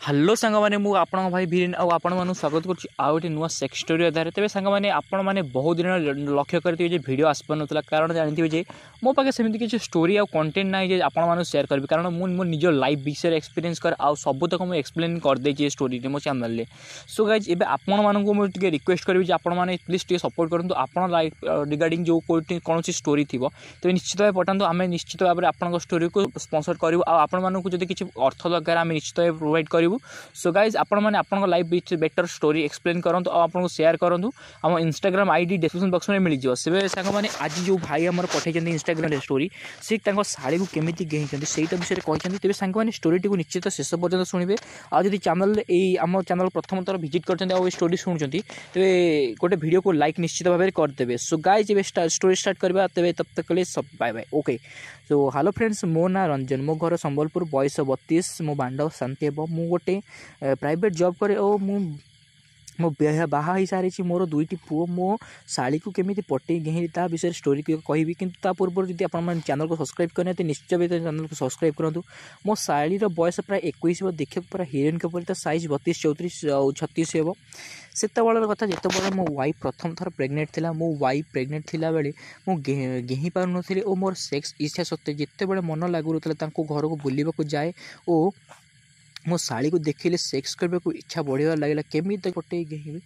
Hello ସାଙ୍ଗମାନେ, ମୁଁ ଆପଣଙ୍କ ଭାଇ ଭିରେନ୍ ଆଉ ଆପଣମାନଙ୍କୁ ସ୍ୱାଗତ କରୁଛି ଆଉ ଗୋଟେ ନୂଆ ସେକ୍ସ ଷ୍ଟୋରି ଆଧାରରେ। ତେବେ ସାଙ୍ଗମାନେ, ଆପଣମାନେ ବହୁତ ଦିନ ଲକ୍ଷ୍ୟ କରିଥିବେ ଯେ ଭିଡ଼ିଓ ଆସିପାରୁନଥିଲା, କାରଣ ଜାଣିଥିବେ ଯେ ମୋ ପାଖେ ସେମିତି କିଛି ଷ୍ଟୋରି ଆଉ କଣ୍ଟେଣ୍ଟ ନାହିଁ ଯେ ଆପଣମାନଙ୍କୁ ସେୟାର କରିବି, କାରଣ ମୁଁ ମୋ ନିଜ ଲାଇଫ୍ ବିଷୟରେ ଏକ୍ସପିରିଏନ୍ସ କରେ ଆଉ ସବୁତକ ମୁଁ ଏକ୍ସପ୍ଲେନ୍ କରିଦେଇଛି ଏ ଷ୍ଟୋରିରେ ମୋ ଚ୍ୟାନେଲରେ। ସୋ ଗାଇଜ୍, ଏବେ ଆପଣମାନଙ୍କୁ ମୁଁ ଟିକେ ରିକ୍ୱେଷ୍ଟ କରିବି ଯେ ଆପଣମାନେ ପ୍ଲିଜ୍ ଟିକେ ସପୋର୍ଟ କରନ୍ତୁ। ଆପଣ ଲାଇଫ୍ ରିଗାର୍ଡ଼ିଂ ଯେଉଁ କୌଣସି ଷ୍ଟୋରି ଥିବ ତେବେ ନିଶ୍ଚିତ ଭାବେ ପଠାନ୍ତୁ। ଆମେ ନିଶ୍ଚିତ ଭାବରେ ଆପଣଙ୍କ ଷ୍ଟୋରିକୁ ସ୍ପନ୍ସର କରିବୁ ଆଉ ଆପଣମାନଙ୍କୁ ଯଦି କିଛି ଅର୍ଥ ଦରକାର ଆମେ ନିଶ୍ଚିତ ଭାବେ ପ୍ରୋଭାଇଡ଼ କରିବୁ। सो गाइज, आपने आपन लाइफ बेटर स्टोरी एक्सप्लेन करूँ और आपको शेयर करूँ। आम इंस्टाग्राम आईडी डिस्क्रिप्शन बॉक्स में मिल जाए। से सांग मैंने आज जो भाई आम पठे इंस्टाग्राम स्टोरी सी शाड़ी को केमी गेही से विषय कहते तेज सांग मैंने स्टोरी टी निश्चित शेष पर्यटन शुणे। आदि चैनल आम चैनल प्रथम थर विजिट कर स्टोरी शुणुंट तेज गोटे वीडियो को लाइक निश्चित भाव में करदे। सो गाइज, स्टोरी स्टार्ट करवा तेज तब तक bye bye. Okay, so hello friends, मो ना रंजन, मो घर संबलपुर, बयस 32, मो बांड शांति हे। मु गोटे प्राइवेट जॉब करे और मो बाहा हो सारी मोर दुईटी पुओ। मो शाड़ी को केमी पटे गेही ता विषय स्टोरी कहि कि पूर्व जब आप चैनल को सब्सक्राइब करना तो निश्चय भी चैनल को सब्सक्राइब करूँ। मो शाड़ीर बयस प्राय 21 देखा पूरा हिरोइन के परी साइज 32, 34 और 36 हे। से कथा जिते मो वाइफ प्रथम थर प्रेग्नेंट थिला, मो वाइफ प्रेग्नेंट थिला बेले मु गेही पार नथिली और मोर सेक्स इच्छा सत्ते जिते बड़े मन लगुला घर को बुलवाक जाए और मो शाड़ी को देखिले सेक्स करने को इच्छा बढ़िया लगे केमी गोटे गेही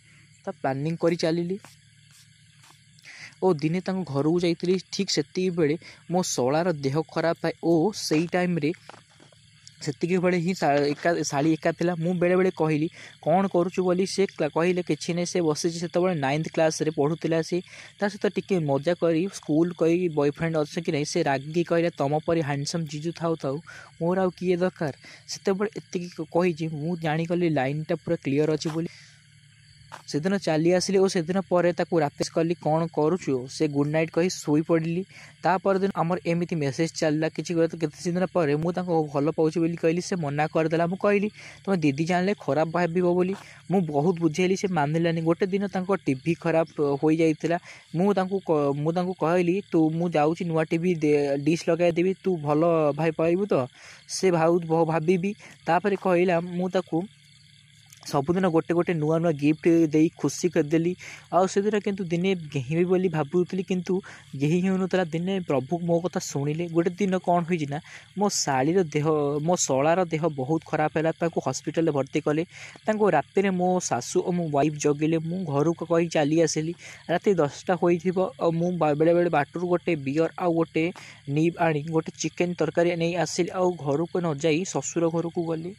ता प्लानिंग करी चली और दिने घर को जाइली। ठीक से बेले मो शलार देह खराब है और सही टाइम रे सेतिकी बेले ही शाड़ी एका थिला। मु बेले बेले कहली कौन करुचु बोली, से कहले किछि नै, से बसी से 9th क्लास रे पढ़ुतिला। सी ता सहित टिके मजा करी स्कूल कही बॉयफ्रेंड अच्छे कि नहीं से रागी कहले तुम परी हैंडसम जीजू थाउ थाउ मोर आउ किए दरकार। से एतिकी कही मु जानीगली लाइनटा पूरा क्लीयर अच्छी बोली। से दिन चली आसिली और से दिन पर रात कली कौन करुचु, से गुड नाइट कही शोई पड़ी। तापर दिन आमर एमती मेसेज चलला किसी दिन पर मुझे भल पाऊँ बोली कहली, से मना करदेला। मुझे कहली तुम दीदी जानले खराब भाव बोली। मु बहुत बुझेली, से मानिलानी। गोटे दिन टीवी खराब हो जाइतिला। मुझे कहली तू मु जाऊँगी नुआ टीवी डिश लगे देवी, तू भल भाई पाइबू तो। से भावी तापर कहला मुझे सबुदिन गोटे गोटे नुआ नुआ गिफ्ट दे खुशी करदेली। आउ से दिन किंतु दिने गेहिबी बोली भाबुतली किंतु गेही होनुतला। दिने प्रभु मो कथा शुणिले। गोटे दिन कौन होइछि ना, मो शाड़ीर देह मो शलार देह बहुत खराब है, हॉस्पिटल भर्ती कले। रात में मो सासू और मो वाइफ जगिले। मु घर को कही चली आसिली। रात 10टा होइथिबो और मु बेले बेले बाटरू गोटे बियर आउ गोटे नीब आनी गोटे चिकेन तरकारी नहीं आसिली। आउ घर को न जाई ससुर घर को गली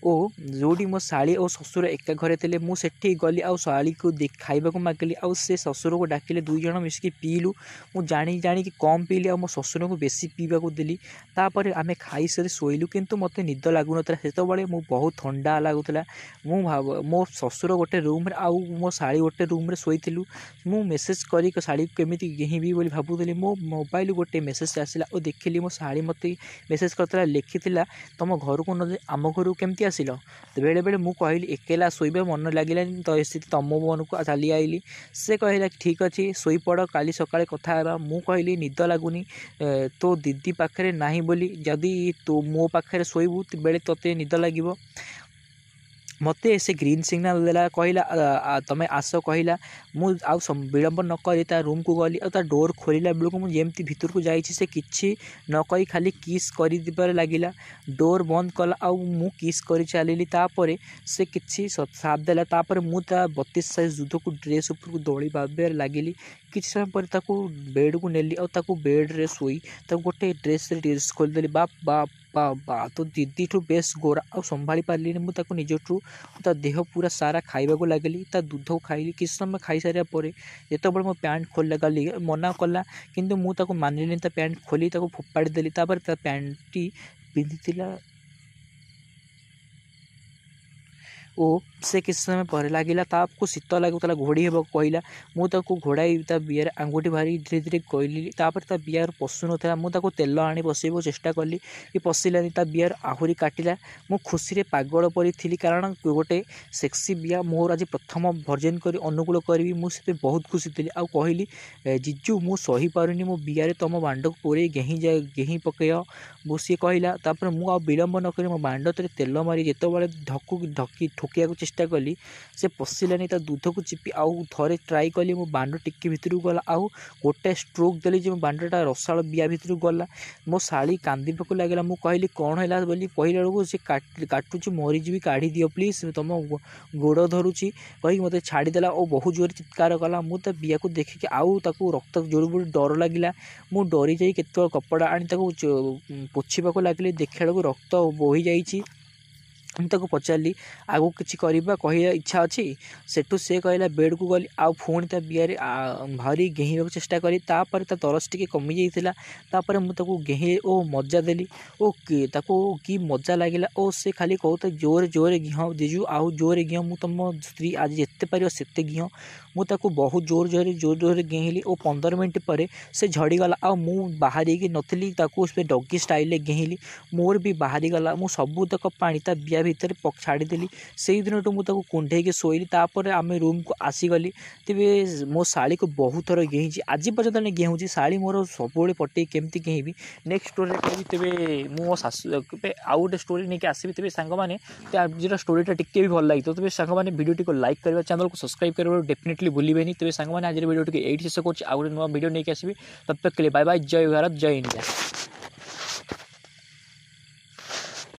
ओ जोड़ी मो शाड़ी और ससुर एका घरे थे। मुझे गली आ शाड़ी को खाइबा को मागिली आ से ससुर को डाकिले। दुई जन मिसिकी पीलु। मु जानी कि कम पीली आ मो ससुर को बेसी पीवा को देली। तापर आमे खाई सारी शोइलु किंतु मते निद लागु नथला। सेतबेले मु बहुत ठंडा लागुतला। मो ससुर गोटे रूम रे आउ मो शाड़ी गोटे रूम रे शोइथिलु। मु मेसेज करी शाड़ी केमिति गेहिबी बोली भाबुतली। मो मोबाइल गोटे मेसेज आसिला और देखिली मो शाड़ी मते मेसेज करतला, लिखिथिला तुम घर को न आम घर को केमती आसिल। बेले बेले मु कहली एकेला शोइबा मन लगिलानी तो स्थिति तुम मन को चली आईली। से कहला ठीक अच्छे शोपड़ काली सकाळे कथा हेबा। मु कहली निद लगुनी तो दीदी पाखे नाही बोली, जदि तो मो पाखे शोइबू बेले तोते निद लगिबो। मते से ग्रीन सिग्नल देला, कहला तमे आस कहला। मु आउ विलंब न करी ता रूम को गली और ता डोर खोलिला बेलू मु जेमती भीतर को जाइछि से किछि न कही खाली किस करी दिबार लागिला। डोर बंद कला आउ मु किस करी चलिली। तापरे से किछि साथ देला। तापरे मु ता 32 साइज जुदो को ड्रेस ऊपर को दौड़ी बाबेर लागिली। किछि समय पर ताको बेड को नेली और ताको बेड रे सोई ताको गोटे ड्रेस खोल देली। बाप बाप बा तो दीदी ठू बेस गोरा आ संभाली पार्ली। मुझे निजठू ता देह पूरा सारा खाइबा को लगली। ता दूध को खाइली। किस समय खाई सारा पर जो मो पैंट खोल गली मना कला किंतु मु ताको मानिली। ता पैंट खोली ताको फोपाड़ी देली। तापर ता पैंट टी पिंधिथिला ओ से किसी समय पर लगिला ताको शीत लगुला घोड़ी हे कहला मुझे घोड़ाई बियर आंगुठी भारी धीरे धीरे कहली तापर बियर पशु नाला मुझे तेल आनी पशेबो चेष्टा कली कि पशिलानी बियर आहुरी काटिला मु खुशी पागल परी थी कारण गोटे सेक्सी बिया मोर आज प्रथम भर्जन कर अनुकूल करी मुझे बहुत खुशी थी आ कहली जीजू मु सही पारुनी मो बियारे तुम बांड को पूरे गेही पकई वो सी कहला तापर मु आ विलंब नक मो बांड तेरे तेल मारी जिते ढकी ठोकिया चेष्टा कली से पशिलानी दूध को चिपी आउ थे ट्राए कली मो बांड टिके भितर गला आउ गोटे स्ट्रोक देली जो बांडटा रसाल बिया भितर गला मो शाड़ी कांदीपक लगे मुझे कहली कौन है बोली कहला बेलू से काटुची मरीजी काढ़ी दियो प्लीज तुम गोड़ धरुची कही मत छाड़देला और बहुत जोर चित्कार कला मुझे बिया को देखिक आउ रक्त जोड़ जोड़ डर लगिला मु डरी जाई केत कपड़ा आनी पोछा लगे देखा बेलू रक्त बोही जाइए मुझे पचारि आगू किसी करवा कह इच्छा अच्छी सेठू से कहला बेड को गली आउ पुणी बियारे भारी गेहवा चेष्टा करी तापर तरस टी कमी जाता मुझे गेहे ओ मजा देली ओ कि मजा लगे ओ से खाली कहता जोर जोर घिह जीजू आउ जोर घिह मु तुम स्त्री आज जिते पार से घिह मुझे बहुत जोर जोर गेहली और 15 मिनट पर से झड़ीगला आ बाहरी नथली डगी स्टाइल गेहली मोर भी बाहरी गला मु सबूतक पानी ता बिया भितर छाड़देली से दिन मुझे कुंडे शोली तापर आम रूम को आसीगली तेरे मो शाड़ी को बहुत थर गेही आज पर्यटन गेहूँ शाड़ी मोर सब पटे केमती गेहबी नेक्स्ट स्टोरी कही तेरे मो शाशु आउ गोटे स्टोरी नहीं आसबि तेरे सांगने आज स्टोरीटा टिके भी भल लगी तेरे सांगने वीडियो को लाइक करवा चैनल को सब्सक्राइब करवा डेफिनेटली भूलें तेरे सांगने आज वीडियो टी शेष कर नुआ वीडियो नहीं आसबि तब तक के लिए बाय बाय जय भारत जय इंडिया।